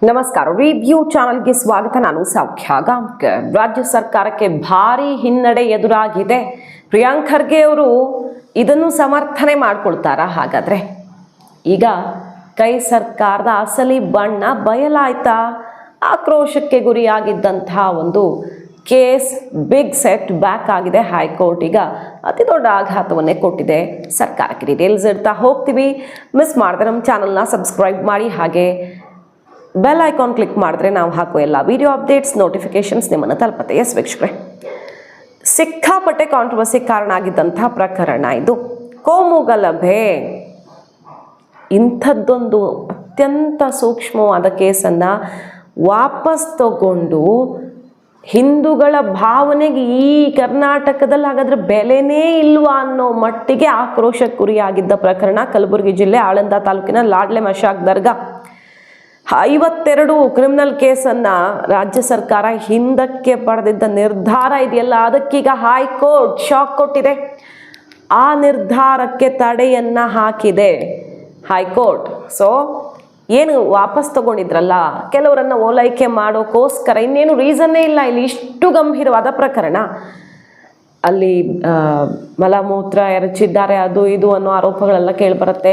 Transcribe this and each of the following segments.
ನಮಸ್ಕಾರ. ರಿವ್ಯೂ ಚಾನಲ್ಗೆ ಸ್ವಾಗತ. ನಾನು ಸೌಖ್ಯ ಗಾಂವ್ಕರ್. ರಾಜ್ಯ ಸರ್ಕಾರಕ್ಕೆ ಭಾರಿ ಹಿನ್ನಡೆ ಎದುರಾಗಿದೆ. ಪ್ರಿಯಾಂಕ್ ಖರ್ಗೆ ಅವರು ಇದನ್ನು ಸಮರ್ಥನೆ ಮಾಡ್ಕೊಳ್ತಾರಾ? ಹಾಗಾದ್ರೆ ಈಗ ಕೈ ಸರ್ಕಾರದ ಅಸಲಿ ಬಣ್ಣ ಬಯಲಾಯ್ತಾ? ಆಕ್ರೋಶಕ್ಕೆ ಗುರಿಯಾಗಿದ್ದಂತಹ ಒಂದು ಕೇಸ್ ಬಿಗ್ ಸೆಟ್ ಬ್ಯಾಕ್ ಆಗಿದೆ. ಹೈಕೋರ್ಟ್ ಈಗ ಅತಿ ದೊಡ್ಡ ಆಘಾತವನ್ನೇ ಕೊಟ್ಟಿದೆ ಸರ್ಕಾರಕ್ಕೆ. ಡೀಟೇಲ್ಸ್ ಇರ್ತಾ ಹೋಗ್ತೀವಿ. ಮಿಸ್ ಮಾಡಿದ್ರೆ ನಮ್ಮ ಚಾನಲ್ನ ಸಬ್ಸ್ಕ್ರೈಬ್ ಮಾಡಿ, ಹಾಗೆ ಬೆಲ್ ಐಕಾನ್ ಕ್ಲಿಕ್ ಮಾಡಿದ್ರೆ ನಾವು ಹಾಕೋ ಎಲ್ಲ ವಿಡಿಯೋ ಅಪ್ಡೇಟ್ಸ್ ನೋಟಿಫಿಕೇಶನ್ಸ್ ನಿಮ್ಮನ್ನು ತಲುಪುತ್ತೆ. ಎಸ್ ವೀಕ್ಷಕರೇ, ಸಿಕ್ಕಾಪಟ್ಟೆ ಕಾಂಟ್ರವರ್ಸಿ ಕಾರಣ ಆಗಿದ್ದಂಥ ಪ್ರಕರಣ ಇದು. ಕೋಮುಗಲಭೆ ಇಂಥದ್ದೊಂದು ಅತ್ಯಂತ ಸೂಕ್ಷ್ಮವಾದ ಕೇಸನ್ನು ವಾಪಸ್ ತಗೊಂಡು ಹಿಂದೂಗಳ ಭಾವನೆಗೆ ಈ ಕರ್ನಾಟಕದಲ್ಲಿ ಹಾಗಾದ್ರೆ ಬೆಲೆನೇ ಇಲ್ವಾ ಅನ್ನೋ ಮಟ್ಟಿಗೆ ಆಕ್ರೋಶಕ್ಕೆ ಗುರಿಯಾಗಿದ್ದ ಪ್ರಕರಣ ಕಲಬುರಗಿ ಜಿಲ್ಲೆ ಆಳಂದ ತಾಲೂಕಿನ ಲಾಡ್ಲೆ ಮಶಾಕ್ ದರ್ಗಾ. 52 ಕ್ರಿಮಿನಲ್ ಕೇಸನ್ನು ರಾಜ್ಯ ಸರ್ಕಾರ ಹಿಂದಕ್ಕೆ ಪಡೆದಿದ್ದ ನಿರ್ಧಾರ ಇದೆಯಲ್ಲ, ಅದಕ್ಕೀಗ ಹೈಕೋರ್ಟ್ ಶಾಕ್ ಕೊಟ್ಟಿದೆ. ಆ ನಿರ್ಧಾರಕ್ಕೆ ತಡೆಯನ್ನು ಹಾಕಿದೆ ಹೈಕೋರ್ಟ್. ಸೊ ಏನು ವಾಪಸ್ ತಗೊಂಡಿದ್ರಲ್ಲ, ಕೆಲವರನ್ನು ಓಲೈಕೆ ಮಾಡೋಕ್ಕೋಸ್ಕರ, ಇನ್ನೇನು ರೀಸನ್ನೇ ಇಲ್ಲ ಇಲ್ಲಿ. ಇಷ್ಟು ಗಂಭೀರವಾದ ಪ್ರಕರಣ. ಅಲ್ಲಿ ಮಲಮೂತ್ರ ಎರಚಿದ್ದಾರೆ, ಅದು ಇದು ಅನ್ನೋ ಆರೋಪಗಳೆಲ್ಲ ಕೇಳಿಬರುತ್ತೆ.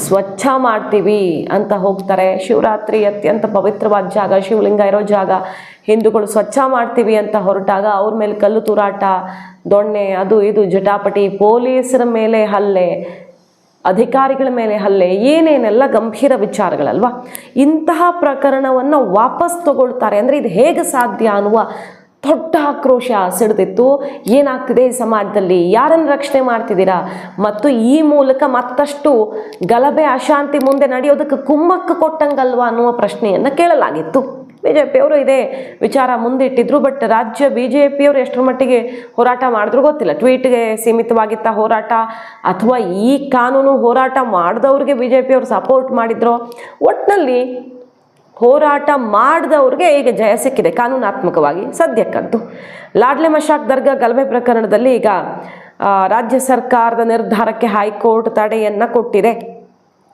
ಸ್ವಚ್ಛ ಮಾಡ್ತೀವಿ ಅಂತ ಹೋಗ್ತಾರೆ. ಶಿವರಾತ್ರಿ ಅತ್ಯಂತ ಪವಿತ್ರವಾದ ಜಾಗ, ಶಿವಲಿಂಗ ಇರೋ ಜಾಗ, ಹಿಂದೂಗಳು ಸ್ವಚ್ಛ ಮಾಡ್ತೀವಿ ಅಂತ ಹೊರಟಾಗ ಅವ್ರ ಮೇಲೆ ಕಲ್ಲು ತೂರಾಟ, ದೊಣ್ಣೆ, ಅದು ಇದು ಜಟಾಪಟಿ, ಪೊಲೀಸರ ಮೇಲೆ ಹಲ್ಲೆ, ಅಧಿಕಾರಿಗಳ ಮೇಲೆ ಹಲ್ಲೆ, ಏನೇನೆಲ್ಲ ಗಂಭೀರ ವಿಚಾರಗಳಲ್ವಾ. ಇಂತಹ ಪ್ರಕರಣವನ್ನು ವಾಪಸ್ ತಗೊಳ್ತಾರೆ ಅಂದರೆ ಇದು ಹೇಗೆ ಸಾಧ್ಯ ಅನ್ನುವ ದೊಡ್ಡ ಆಕ್ರೋಶ ಸಿಡಿದಿತ್ತು. ಏನಾಗ್ತಿದೆ ಈ ಸಮಾಜದಲ್ಲಿ, ಯಾರನ್ನು ರಕ್ಷಣೆ ಮಾಡ್ತಿದ್ದೀರಾ, ಮತ್ತು ಈ ಮೂಲಕ ಮತ್ತಷ್ಟು ಗಲಭೆ ಅಶಾಂತಿ ಮುಂದೆ ನಡೆಯೋದಕ್ಕೆ ಕುಮ್ಮಕ್ಕು ಕೊಟ್ಟಂಗಲ್ವಾ ಅನ್ನುವ ಪ್ರಶ್ನೆಯನ್ನು ಕೇಳಲಾಗಿತ್ತು. ಬಿಜೆಪಿಯವರು ಇದೇ ವಿಚಾರ ಮುಂದಿಟ್ಟಿದ್ರು. ಬಟ್ ರಾಜ್ಯ ಬಿಜೆಪಿಯವರು ಎಷ್ಟರ ಮಟ್ಟಿಗೆ ಹೋರಾಟ ಮಾಡಿದ್ರು ಗೊತ್ತಿಲ್ಲ. ಟ್ವೀಟ್ಗೆ ಸೀಮಿತವಾಗಿತ್ತ ಹೋರಾಟ, ಅಥವಾ ಈ ಕಾನೂನು ಹೋರಾಟ ಮಾಡಿದವ್ರಿಗೆ ಬಿಜೆಪಿಯವರು ಸಪೋರ್ಟ್ ಮಾಡಿದ್ರು. ಒಟ್ಟಿನಲ್ಲಿ ಹೋರಾಟ ಮಾಡಿದವ್ರಿಗೆ ಈಗ ಜಯ ಸಿಕ್ಕಿದೆ ಕಾನೂನಾತ್ಮಕವಾಗಿ ಸದ್ಯಕ್ಕಂತೂ. ಲಾಡ್ಲೆ ಮಶಾಕ್ ದರ್ಗಾ ಗಲಭೆ ಪ್ರಕರಣದಲ್ಲಿ ಈಗ ರಾಜ್ಯ ಸರ್ಕಾರದ ನಿರ್ಧಾರಕ್ಕೆ ಹೈಕೋರ್ಟ್ ತಡೆಯನ್ನು ಕೊಟ್ಟಿದೆ.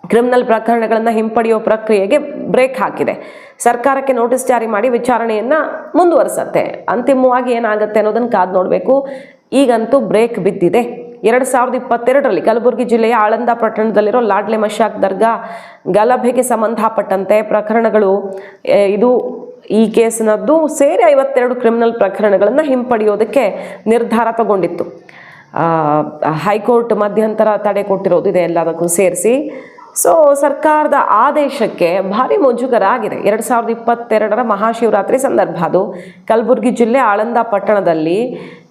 ಕ್ರಿಮಿನಲ್ ಪ್ರಕರಣಗಳನ್ನು ಹಿಂಪಡೆಯುವ ಪ್ರಕ್ರಿಯೆಗೆ ಬ್ರೇಕ್ ಹಾಕಿದೆ. ಸರ್ಕಾರಕ್ಕೆ ನೋಟಿಸ್ ಜಾರಿ ಮಾಡಿ ವಿಚಾರಣೆಯನ್ನು ಮುಂದುವರಿಸತ್ತೆ. ಅಂತಿಮವಾಗಿ ಏನಾಗುತ್ತೆ ಅನ್ನೋದನ್ನು ಕಾದು ನೋಡಬೇಕು. ಈಗಂತೂ ಬ್ರೇಕ್ ಬಿದ್ದಿದೆ. 2022ರಲ್ಲಿ ಕಲಬುರಗಿ ಜಿಲ್ಲೆಯ ಆಳಂದ ಪಟ್ಟಣದಲ್ಲಿರೋ ಲಾಡ್ಲೆ ಮಶಾಕ್ ದರ್ಗಾ ಗಲಭೆಗೆ ಸಂಬಂಧಪಟ್ಟಂತೆ ಪ್ರಕರಣಗಳು, ಇದು ಈ ಕೇಸಿನದ್ದು ಸೇರಿ 52 ಕ್ರಿಮಿನಲ್ ಪ್ರಕರಣಗಳನ್ನು ಹಿಂಪಡೆಯೋದಕ್ಕೆ ನಿರ್ಧಾರ ತಗೊಂಡಿತ್ತು. ಹೈಕೋರ್ಟ್ ಮಧ್ಯಂತರ ತಡೆ ಕೊಟ್ಟಿರೋದು ಇದೆ ಎಲ್ಲದಕ್ಕೂ ಸೇರಿಸಿ. ಸೊ ಸರ್ಕಾರದ ಆದೇಶಕ್ಕೆ ಭಾರಿ ಮುಜುಗರ ಆಗಿದೆ. 2022ರ ಮಹಾಶಿವರಾತ್ರಿ ಸಂದರ್ಭ ಅದು. ಕಲಬುರಗಿ ಜಿಲ್ಲೆ ಆಳಂದ ಪಟ್ಟಣದಲ್ಲಿ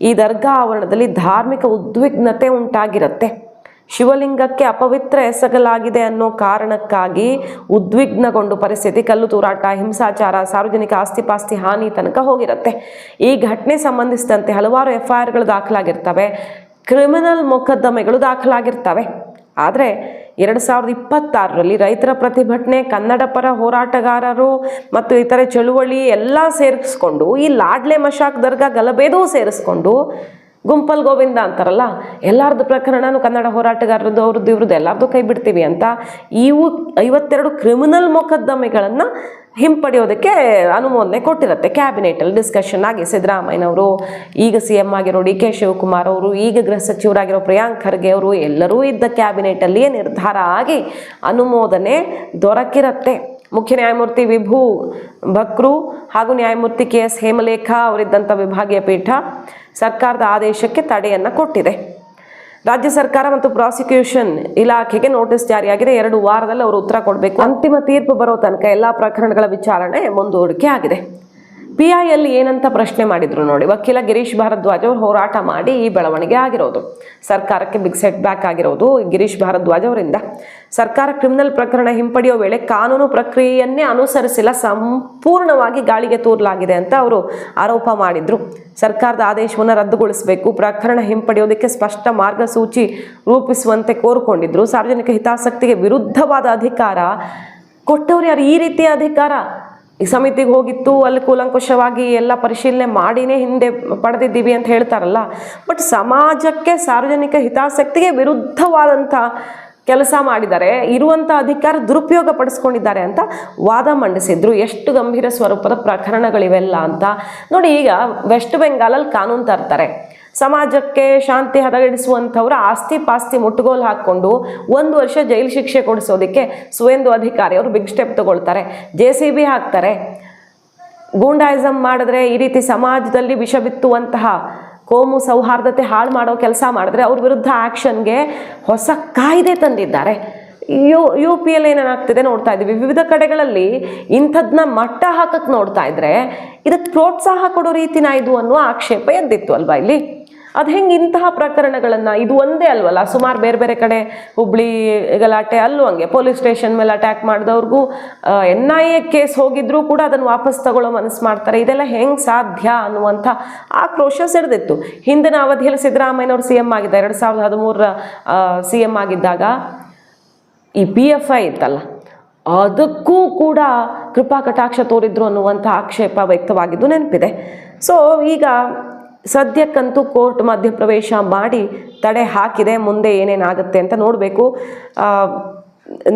ಈ ದರ್ಗಾ ಆವರಣದಲ್ಲಿ ಧಾರ್ಮಿಕ ಉದ್ವಿಗ್ನತೆ ಉಂಟಾಗಿರುತ್ತೆ. ಶಿವಲಿಂಗಕ್ಕೆ ಅಪವಿತ್ರ ಎಸಗಲಾಗಿದೆ ಅನ್ನೋ ಕಾರಣಕ್ಕಾಗಿ ಉದ್ವಿಗ್ನಗೊಂಡು ಪರಿಸ್ಥಿತಿ, ಕಲ್ಲು ತೂರಾಟ, ಹಿಂಸಾಚಾರ, ಸಾರ್ವಜನಿಕ ಆಸ್ತಿಪಾಸ್ತಿ ಹಾನಿ ತನಕ ಹೋಗಿರುತ್ತೆ. ಈ ಘಟನೆ ಸಂಬಂಧಿಸಿದಂತೆ ಹಲವಾರು FIRಗಳು ದಾಖಲಾಗಿರ್ತವೆ, ಕ್ರಿಮಿನಲ್ ಮೊಕದ್ದಮೆಗಳು ದಾಖಲಾಗಿರ್ತವೆ. ಆದರೆ 2026ರಲ್ಲಿ ರೈತರ ಪ್ರತಿಭಟನೆ, ಕನ್ನಡ ಪರ ಹೋರಾಟಗಾರರು ಮತ್ತು ಇತರೆ ಚಳುವಳಿ ಎಲ್ಲ ಸೇರಿಸ್ಕೊಂಡು, ಈ ಲಾಡ್ಲೆ ಮಶಾಕ್ ದರ್ಗಾ ಗಲಭೆದೂ ಸೇರಿಸ್ಕೊಂಡು, ಗುಂಪಲ್ ಗೋವಿಂದ ಅಂತಾರಲ್ಲ, ಎಲ್ಲರದ್ದು ಪ್ರಕರಣನೂ ಕನ್ನಡ ಹೋರಾಟಗಾರರದ್ದು, ಅವ್ರದ್ದು ಇವ್ರದ್ದು ಎಲ್ಲರದ್ದು ಕೈ ಬಿಡ್ತೀವಿ ಅಂತ ಇವು 52 ಕ್ರಿಮಿನಲ್ ಮೊಕದ್ದಮೆಗಳನ್ನು ಹಿಂಪಡೆಯೋದಕ್ಕೆ ಅನುಮೋದನೆ ಕೊಟ್ಟಿರುತ್ತೆ. ಕ್ಯಾಬಿನೆಟಲ್ಲಿ ಡಿಸ್ಕಷನ್ ಆಗಿ ಸಿದ್ದರಾಮಯ್ಯನವರು, ಈಗ CM ಆಗಿರೋ DK ಶಿವಕುಮಾರ್ ಅವರು, ಈಗ ಗೃಹ ಸಚಿವರಾಗಿರೋ ಪ್ರಿಯಾಂಕ್ ಖರ್ಗೆ ಅವರು ಎಲ್ಲರೂ ಇದ್ದ ಕ್ಯಾಬಿನೆಟಲ್ಲಿಯೇ ನಿರ್ಧಾರ ಆಗಿ ಅನುಮೋದನೆ ದೊರಕಿರುತ್ತೆ. ಮುಖ್ಯ ನ್ಯಾಯಮೂರ್ತಿ ವಿಭು ಬಕ್ರು ಹಾಗೂ ನ್ಯಾಯಮೂರ್ತಿ KS ಹೇಮಲೇಖ ಅವರಿದ್ದಂಥ ವಿಭಾಗೀಯ ಪೀಠ ಸರ್ಕಾರದ ಆದೇಶಕ್ಕೆ ತಡೆಯನ್ನು ಕೊಟ್ಟಿದೆ. ರಾಜ್ಯ ಸರ್ಕಾರ ಮತ್ತು ಪ್ರಾಸಿಕ್ಯೂಷನ್ ಇಲಾಖೆಗೆ ನೋಟಿಸ್ ಜಾರಿಯಾಗಿದೆ. 2 ವಾರದಲ್ಲಿ ಅವರು ಉತ್ತರ ಕೊಡಬೇಕು. ಅಂತಿಮ ತೀರ್ಪು ಬರೋ ತನಕ ಎಲ್ಲ ಪ್ರಕರಣಗಳ ವಿಚಾರಣೆ ಮುಂದೂಡಿಕೆ ಆಗಿದೆ. PIಯಲ್ಲಿ ಏನಂತ ಪ್ರಶ್ನೆ ಮಾಡಿದ್ರು ನೋಡಿ. ವಕೀಲ ಗಿರೀಶ್ ಭಾರದ್ವಾಜ್ ಅವರು ಹೋರಾಟ ಮಾಡಿ ಈ ಬೆಳವಣಿಗೆ ಆಗಿರೋದು. ಸರ್ಕಾರಕ್ಕೆ ಬಿಗ್ ಸೆಟ್ ಬ್ಯಾಕ್ ಆಗಿರೋದು ಗಿರೀಶ್ ಭಾರದ್ವಾಜ್ ಅವರಿಂದ. ಸರ್ಕಾರ ಕ್ರಿಮಿನಲ್ ಪ್ರಕರಣ ಹಿಂಪಡೆಯೋ ವೇಳೆ ಕಾನೂನು ಪ್ರಕ್ರಿಯೆಯನ್ನೇ ಅನುಸರಿಸಿಲ್ಲ, ಸಂಪೂರ್ಣವಾಗಿ ಗಾಳಿಗೆ ತೂರಲಾಗಿದೆ ಅಂತ ಅವರು ಆರೋಪ ಮಾಡಿದ್ರು. ಸರ್ಕಾರದ ಆದೇಶವನ್ನು ರದ್ದುಗೊಳಿಸಬೇಕು, ಪ್ರಕರಣ ಹಿಂಪಡೆಯೋದಕ್ಕೆ ಸ್ಪಷ್ಟ ಮಾರ್ಗಸೂಚಿ ರೂಪಿಸುವಂತೆ ಕೋರಿಕೊಂಡಿದ್ರು. ಸಾರ್ವಜನಿಕ ಹಿತಾಸಕ್ತಿಗೆ ವಿರುದ್ಧವಾದ ಅಧಿಕಾರ ಕೊಟ್ಟವ್ರು ಯಾರು? ಈ ರೀತಿಯ ಅಧಿಕಾರ ಈ ಸಮಿತಿಗೆ ಹೋಗಿತ್ತು, ಅಲ್ಲಿ ಕೂಲಂಕುಷವಾಗಿ ಎಲ್ಲ ಪರಿಶೀಲನೆ ಮಾಡಿನೇ ಹಿಂದೆ ಪಡೆದಿದ್ದೀವಿ ಅಂತ ಹೇಳ್ತಾರಲ್ಲ. ಬಟ್ ಸಮಾಜಕ್ಕೆ, ಸಾರ್ವಜನಿಕ ಹಿತಾಸಕ್ತಿಗೆ ವಿರುದ್ಧವಾದಂಥ ಕೆಲಸ ಮಾಡಿದ್ದಾರೆ, ಇರುವಂಥ ಅಧಿಕಾರ ದುರುಪಯೋಗ ಪಡಿಸ್ಕೊಂಡಿದ್ದಾರೆ ಅಂತ ವಾದ ಮಂಡಿಸಿದ್ರು. ಎಷ್ಟು ಗಂಭೀರ ಸ್ವರೂಪದ ಪ್ರಕರಣಗಳಿವೆಲ್ಲ ಅಂತ ನೋಡಿ. ಈಗ ವೆಸ್ಟ್ ಬೆಂಗಾಲಲ್ಲಿ ಕಾನೂನು ತರ್ತಾರೆ, ಸಮಾಜಕ್ಕೆ ಶಾಂತಿ ಹದಗೆಡಿಸುವಂಥವ್ರ ಆಸ್ತಿ ಪಾಸ್ತಿ ಮುಟ್ಟುಗೋಲು ಹಾಕ್ಕೊಂಡು 1 ವರ್ಷ ಜೈಲು ಶಿಕ್ಷೆ ಕೊಡಿಸೋದಕ್ಕೆ ಸುವೇಂದು ಅಧಿಕಾರಿ ಅವರು ಬಿಗ್ ಸ್ಟೆಪ್ ತಗೊಳ್ತಾರೆ, JCB ಹಾಕ್ತಾರೆ. ಗೂಂಡಾಯಿಸಮ್ ಮಾಡಿದ್ರೆ, ಈ ರೀತಿ ಸಮಾಜದಲ್ಲಿ ವಿಷ ಬಿತ್ತುವಂತಹ ಕೋಮು ಸೌಹಾರ್ದತೆ ಹಾಳು ಮಾಡೋ ಕೆಲಸ ಮಾಡಿದ್ರೆ ಅವ್ರ ವಿರುದ್ಧ ಆ್ಯಕ್ಷನ್ಗೆ ಹೊಸ ಕಾಯ್ದೆ ತಂದಿದ್ದಾರೆ. UP ಯಲ್ಲಿ ಏನೇನಾಗ್ತಿದೆ ನೋಡ್ತಾ ಇದ್ದೀವಿ. ವಿವಿಧ ಕಡೆಗಳಲ್ಲಿ ಇಂಥದ್ದನ್ನ ಮಟ್ಟ ಹಾಕಕ್ಕೆ ನೋಡ್ತಾ ಇದ್ರೆ ಇದಕ್ಕೆ ಪ್ರೋತ್ಸಾಹ ಕೊಡೋ ರೀತಿನ ಇದು ಅನ್ನುವ ಆಕ್ಷೇಪ ಎದ್ದಿತ್ತು ಅಲ್ವಾ ಇಲ್ಲಿ. ಅದು ಹೆಂಗೆ ಇಂತಹ ಪ್ರಕರಣಗಳನ್ನು, ಇದು ಒಂದೇ ಅಲ್ವಲ್ಲ, ಸುಮಾರು ಬೇರೆ ಬೇರೆ ಕಡೆ ಹುಬ್ಳಿ ಗಲಾಟೆ ಅಲ್ಲೂ ಹಂಗೆ ಪೊಲೀಸ್ ಸ್ಟೇಷನ್ ಮೇಲೆ ಅಟ್ಯಾಕ್ ಮಾಡಿದವ್ರಿಗೂ NIA ಕೇಸ್ ಹೋಗಿದ್ರು ಕೂಡ ಅದನ್ನು ವಾಪಸ್ ತಗೊಳ್ಳೋ ಮನಸ್ಸು ಮಾಡ್ತಾರೆ. ಇದೆಲ್ಲ ಹೆಂಗೆ ಸಾಧ್ಯ ಅನ್ನುವಂಥ ಆಕ್ರೋಶ ಸಿಡಿದಿತ್ತು. ಹಿಂದಿನ ಅವಧಿಯಲ್ಲಿ ಸಿದ್ದರಾಮಯ್ಯನವರು CM ಆಗಿದ್ದ 2013 CM ಆಗಿದ್ದಾಗ ಈ PFI ಇತ್ತಲ್ಲ, ಅದಕ್ಕೂ ಕೂಡ ಕೃಪಾ ಕಟಾಕ್ಷ ತೋರಿದ್ರು ಅನ್ನುವಂಥ ಆಕ್ಷೇಪ ವ್ಯಕ್ತವಾಗಿದ್ದು ನೆನಪಿದೆ. ಸೊ ಈಗ ಸದ್ಯಕ್ಕಂತೂ ಕೋರ್ಟ್ ಮಧ್ಯಪ್ರವೇಶ ಮಾಡಿ ತಡೆ ಹಾಕಿದೆ. ಮುಂದೆ ಏನೇನಾಗುತ್ತೆ ಅಂತ ನೋಡಬೇಕು.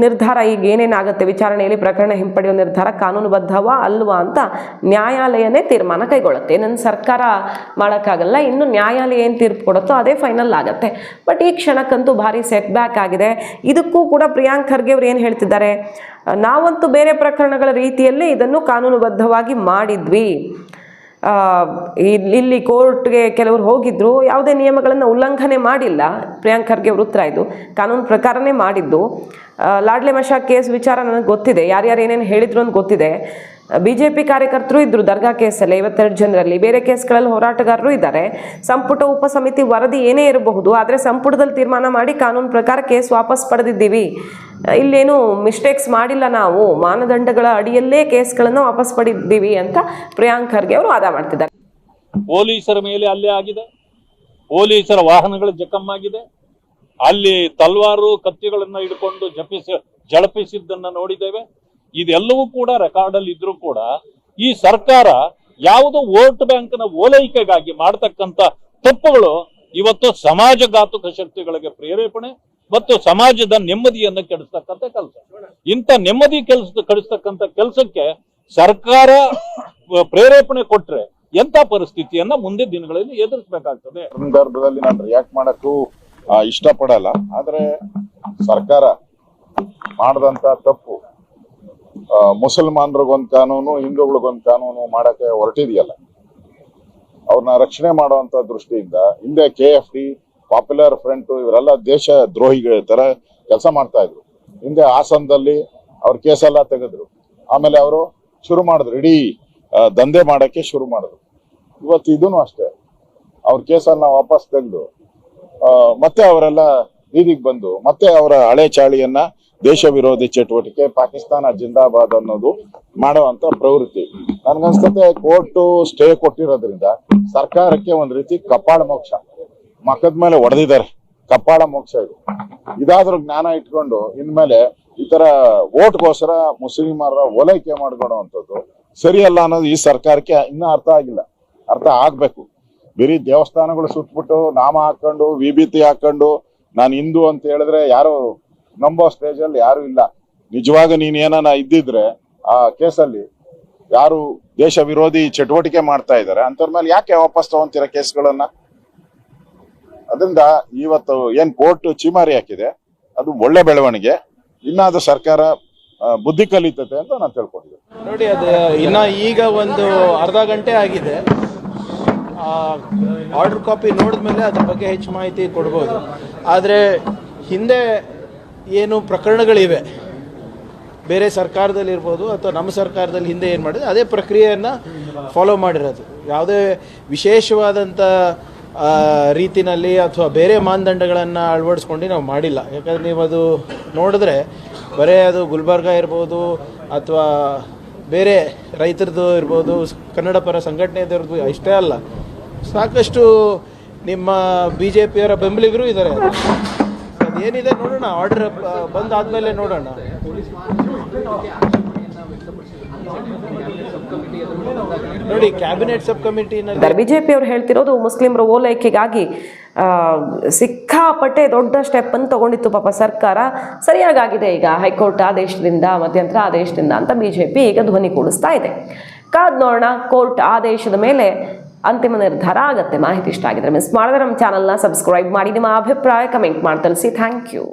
ನಿರ್ಧಾರ ಈಗ ಏನೇನಾಗುತ್ತೆ ವಿಚಾರಣೆಯಲ್ಲಿ, ಪ್ರಕರಣ ಹಿಂಪಡೆಯೋ ನಿರ್ಧಾರ ಕಾನೂನುಬದ್ಧವಾ ಅಲ್ವಾ ಅಂತ ನ್ಯಾಯಾಲಯನೇ ತೀರ್ಮಾನ ಕೈಗೊಳ್ಳುತ್ತೆ. ನನ್ನ ಸರ್ಕಾರ ಮಾಡೋಕ್ಕಾಗಲ್ಲ. ಇನ್ನು ನ್ಯಾಯಾಲಯ ಏನು ತೀರ್ಪು ಕೊಡುತ್ತೋ ಅದೇ ಫೈನಲ್ ಆಗುತ್ತೆ. ಬಟ್ ಈ ಕ್ಷಣಕ್ಕಂತೂ ಭಾರಿ ಸೆಟ್ ಬ್ಯಾಕ್ ಆಗಿದೆ. ಇದಕ್ಕೂ ಕೂಡ ಪ್ರಿಯಾಂಕ್ ಖರ್ಗೆ ಅವರು ಏನು ಹೇಳ್ತಿದ್ದಾರೆ, ನಾವಂತೂ ಬೇರೆ ಪ್ರಕರಣಗಳ ರೀತಿಯಲ್ಲೇ ಇದನ್ನು ಕಾನೂನುಬದ್ಧವಾಗಿ ಮಾಡಿದ್ವಿ. ಇಲ್ಲಿ ಕೋರ್ಟ್ಗೆ ಕೆಲವರು ಹೋಗಿದ್ರು, ಯಾವುದೇ ನಿಯಮಗಳನ್ನು ಉಲ್ಲಂಘನೆ ಮಾಡಿಲ್ಲ. ಪ್ರಿಯಾಂಕ್ ಖರ್ಗೆ ಅವ್ರ ಉತ್ತರ ಇದು, ಕಾನೂನು ಪ್ರಕಾರನೇ ಮಾಡಿದ್ದು. ಲಾಡ್ಲೆ ಮಶಾಕ್ ಕೇಸ್ ವಿಚಾರ ನನಗೆ ಗೊತ್ತಿದೆ, ಯಾರ್ಯಾರು ಏನೇನು ಹೇಳಿದ್ರು ಅಂತ ಗೊತ್ತಿದೆ. BJP ಕಾರ್ಯಕರ್ತರು ಇದ್ದರು ದರ್ಗಾ ಕೇಸಲ್ಲಿ 52 ಜನರಲ್ಲಿ, ಬೇರೆ ಕೇಸ್ಗಳಲ್ಲಿ ಹೋರಾಟಗಾರರು ಇದ್ದಾರೆ. ಸಂಪುಟ ಉಪಸಮಿತಿ ವರದಿ ಏನೇ ಇರಬಹುದು, ಆದರೆ ಸಂಪುಟದಲ್ಲಿ ತೀರ್ಮಾನ ಮಾಡಿ ಕಾನೂನು ಪ್ರಕಾರ ಕೇಸ್ ವಾಪಸ್ ಪಡೆದಿದ್ದೀವಿ. ಇಲ್ಲೇನು ಮಿಸ್ಟೇಕ್ಸ್ ಮಾಡಿಲ್ಲ, ನಾವು ಮಾನದಂಡಗಳ ಅಡಿಯಲ್ಲೇ ಕೇಸ್ಗಳನ್ನು ವಾಪಸ್ ಪಡೆದಿದ್ದೀವಿ ಅಂತ ಪ್ರಿಯಾಂಕ್ ಖರ್ಗೆ ಅವರು ವಾದ ಮಾಡ್ತಿದ್ದಾರೆ. ಪೊಲೀಸರ ಮೇಲೆ ಹಲ್ಲೆ ಆಗಿದೆ, ಪೊಲೀಸರ ವಾಹನಗಳು ಜಖಮ್ಮಾಗಿದೆ, ಅಲ್ಲಿ ತಲ್ವಾರು ಕತ್ತಿಗಳನ್ನ ಹಿಡ್ಕೊಂಡು ಜಳಪಿಸಿದ್ದನ್ನ ನೋಡಿದ್ದೇವೆ. ಇದೆಲ್ಲವೂ ಕೂಡ ರೆಕಾರ್ಡ್ ಅಲ್ಲಿ ಇದ್ರೂ ಕೂಡ ಈ ಸರ್ಕಾರ ಯಾವುದೋ ವೋಟ್ ಬ್ಯಾಂಕ್ನ ಓಲೈಕೆಗಾಗಿ ಮಾಡತಕ್ಕಂತ ತಪ್ಪುಗಳು ಇವತ್ತು ಸಮಾಜಘಾತುಕ ಶಕ್ತಿಗಳಿಗೆ ಪ್ರೇರೇಪಣೆ ಮತ್ತು ಸಮಾಜದ ನೆಮ್ಮದಿಯನ್ನು ಕೆಡಿಸ್ತಕ್ಕಂಥ ಕೆಲಸ. ಇಂಥ ನೆಮ್ಮದಿ ಕೆಡಿಸ್ತಕ್ಕಂಥ ಕೆಲಸಕ್ಕೆ ಸರ್ಕಾರ ಪ್ರೇರೇಪಣೆ ಕೊಟ್ರೆ ಎಂತ ಪರಿಸ್ಥಿತಿಯನ್ನ ಮುಂದೆ ದಿನಗಳಲ್ಲಿ ಎದುರಿಸಬೇಕಾಗ್ತದೆ. ಸಂದರ್ಭದಲ್ಲಿ ನಾನು ರಿಯಾಕ್ಟ್ ಮಾಡಕ್ಕೂ ಇಷ್ಟಪಡಲ್ಲ. ಆದ್ರೆ ಸರ್ಕಾರ ಮಾಡದಂತ ತಪ್ಪು, ಮುಸಲ್ಮಾನರಿಗೊಂದು ಕಾನೂನು, ಹಿಂದೂಗಳಿಗೊಂದು ಕಾನೂನು ಮಾಡಕ್ಕೆ ಹೊರಟಿದೆಯಲ್ಲ, ಅವ್ರನ್ನ ರಕ್ಷಣೆ ಮಾಡುವಂತ ದೃಷ್ಟಿಯಿಂದ ಹಿಂದೆ KFD, ಪಾಪ್ಯುಲರ್ ಫ್ರಂಟ್ ಇವರೆಲ್ಲ ದೇಶ ದ್ರೋಹಿಗಳ ತರ ಕೆಲಸ ಮಾಡ್ತಾ ಇದ್ರು. ಹಿಂದೆ ಹಾಸನದಲ್ಲಿ ಅವ್ರ ಕೇಸೆಲ್ಲ ತೆಗೆದ್ರು, ಆಮೇಲೆ ಅವರು ಶುರು ಮಾಡಿದ್ರು, ಇಡೀ ದಂಧೆ ಮಾಡಕ್ಕೆ ಶುರು ಮಾಡಿದ್ರು. ಇವತ್ತು ಇದೂ ಅಷ್ಟೇ, ಅವ್ರ ಕೇಸನ್ನ ವಾಪಸ್ ತೆಗೆದು ಮತ್ತೆ ಅವರೆಲ್ಲ ಬೀದಿಗೆ ಬಂದು ಮತ್ತೆ ಅವರ ಹಳೆ ಚಾಳಿಯನ್ನ ದೇಶ ವಿರೋಧಿ ಚಟುವಟಿಕೆ, ಪಾಕಿಸ್ತಾನ ಜಿಂದಾಬಾದ್ ಅನ್ನೋದು ಮಾಡುವಂತ ಪ್ರವೃತ್ತಿ. ನನ್ಗನ್ಸ್ತತೆ ಕೋರ್ಟ್ ಸ್ಟೇ ಕೊಟ್ಟಿರೋದ್ರಿಂದ ಸರ್ಕಾರಕ್ಕೆ ಒಂದ್ ರೀತಿ ಕಪಾಳ ಮೋಕ್ಷ, ಮಕ್ಕದ ಮೇಲೆ ಹೊಡೆದಿದ್ದಾರೆ, ಕಪಾಳ ಮೋಕ್ಷ ಇದು. ಇದಾದ್ರೂ ಜ್ಞಾನ ಇಟ್ಕೊಂಡು ಇನ್ಮೇಲೆ ಈ ತರ ವೋಟ್ಗೋಸ್ಕರ ಮುಸ್ಲಿಮರ ಓಲೈಕೆ ಮಾಡ್ಕೊಡುವಂಥದ್ದು ಸರಿಯಲ್ಲ ಅನ್ನೋದು ಈ ಸರ್ಕಾರಕ್ಕೆ ಇನ್ನೂ ಅರ್ಥ ಆಗಿಲ್ಲ. ಅರ್ಥ ಆಗ್ಬೇಕು. ಬರೀ ದೇವಸ್ಥಾನಗಳು ಸುತ್ಬಿಟ್ಟು ನಾಮ ಹಾಕೊಂಡು ವಿಭೂತಿ ಹಾಕೊಂಡು ನಾನು ಹಿಂದೂ ಅಂತ ಹೇಳಿದ್ರೆ ಯಾರು ನಂಬೋ ಸ್ಟೇಜ್ ಅಲ್ಲಿ ಯಾರು ಇಲ್ಲ. ನಿಜವಾಗ ನೀನ್ ಏನಾನ ಇದ್ದಿದ್ರೆ ಆ ಕೇಸಲ್ಲಿ ಯಾರು ದೇಶ ವಿರೋಧಿ ಚಟುವಟಿಕೆ ಮಾಡ್ತಾ ಇದ್ದಾರೆ ಅಂತವ್ರ ಮೇಲೆ ಯಾಕೆ ವಾಪಸ್ ತಗೊಂತೀರ ಕೇಸ್ಗಳನ್ನ? ಅದರಿಂದ ಇವತ್ತು ಏನ್ ಕೋರ್ಟ್ ಚೀಮಾರಿ ಹಾಕಿದೆ ಅದು ಒಳ್ಳೆ ಬೆಳವಣಿಗೆ. ಇನ್ನಾದ ಸರ್ಕಾರ ಬುದ್ಧಿ ಕಲಿತತೆ ಅಂತ ನಾನು ತಿಳ್ಕೊಂಡಿದ್ದೆ. ನೋಡಿ, ಅದು ಇನ್ನ ಈಗ ಒಂದು ಅರ್ಧ ಗಂಟೆ ಆಗಿದೆ. ಆರ್ಡರ್ ಕಾಪಿ ನೋಡಿದ್ಮೇಲೆ ಅದ್ರ ಬಗ್ಗೆ ಹೆಚ್ಚು ಮಾಹಿತಿ ಕೊಡ್ಬೋದು. ಆದರೆ ಹಿಂದೆ ಏನು ಪ್ರಕರಣಗಳಿವೆ, ಬೇರೆ ಸರ್ಕಾರದಲ್ಲಿರ್ಬೋದು ಅಥವಾ ನಮ್ಮ ಸರ್ಕಾರದಲ್ಲಿ ಹಿಂದೆ ಏನು ಮಾಡಿದೆ ಅದೇ ಪ್ರಕ್ರಿಯೆಯನ್ನು ಫಾಲೋ ಮಾಡಿರೋದು. ಯಾವುದೇ ವಿಶೇಷವಾದಂಥ ರೀತಿನಲ್ಲಿ ಅಥವಾ ಬೇರೆ ಮಾನದಂಡಗಳನ್ನು ಅಳವಡಿಸ್ಕೊಂಡು ನಾವು ಮಾಡಿಲ್ಲ. ಯಾಕಂದರೆ ನೀವು ಅದು ನೋಡಿದ್ರೆ ಬರೀ ಅದು ಗುಲ್ಬರ್ಗ ಇರ್ಬೋದು ಅಥವಾ ಬೇರೆ ರೈತರದ್ದು ಇರ್ಬೋದು, ಕನ್ನಡ ಪರ ಸಂಘಟನೆಯದ್ದು ಇರ್ಬೋದು, ಇಷ್ಟೇ ಅಲ್ಲ, ಸಾಕಷ್ಟು ನಿಮ್ಮ BJPಯವರ ಬೆಂಬಲಿಗರು ಇದ್ದಾರೆ. ಅದೇನಿದೆ ನೋಡೋಣ, ಆರ್ಡರ್ ಬಂದಾದ್ಮೇಲೆ ನೋಡೋಣ. ನೋಡಿ, ಕ್ಯಾಬಿನೆಟ್ ಸಬ್ ಕಮಿಟಿನಲ್ಲಿ ಬಿಜೆಪಿ ಅವರು ಹೇಳ್ತಿರೋದು ಮುಸ್ಲಿಮರ ಓಲೈಕೆಗಾಗಿ ಸಿಕ್ಕಾಪಟ್ಟೆ ದೊಡ್ಡ ಸ್ಟೆಪ್ ಅನ್ನು ತಗೊಂಡಿತ್ತು ಪಾಪ ಸರ್ಕಾರ. ಸರಿಯಾಗಿದೆ ಈಗ ಹೈಕೋರ್ಟ್ ಆದೇಶದಿಂದ, ಮಧ್ಯಂತರ ಆದೇಶದಿಂದ ಅಂತ ಬಿಜೆಪಿ ಈಗ ಧ್ವನಿ ಕೂಡಿಸ್ತಾ ಇದೆ. ಕಾದ್ ನೋಡೋಣ, ಕೋರ್ಟ್ ಆದೇಶದ ಮೇಲೆ ಅಂತಿಮ ನಿರ್ಧಾರ ಆಗತ್ತೆ. ಮಾಹಿತಿ ಇಷ್ಟ ಆಗಿದ್ರೆ ಮಿಸ್ ಮಾಡಿದ್ರೆ ನಮ್ಮ ಚಾನಲ್ನ ಸಬ್ಸ್ಕ್ರೈಬ್ ಮಾಡಿ, ನಿಮ್ಮ ಅಭಿಪ್ರಾಯ ಕಮೆಂಟ್ ಮಾಡಿ ತಿಳಿಸಿ. Thank you.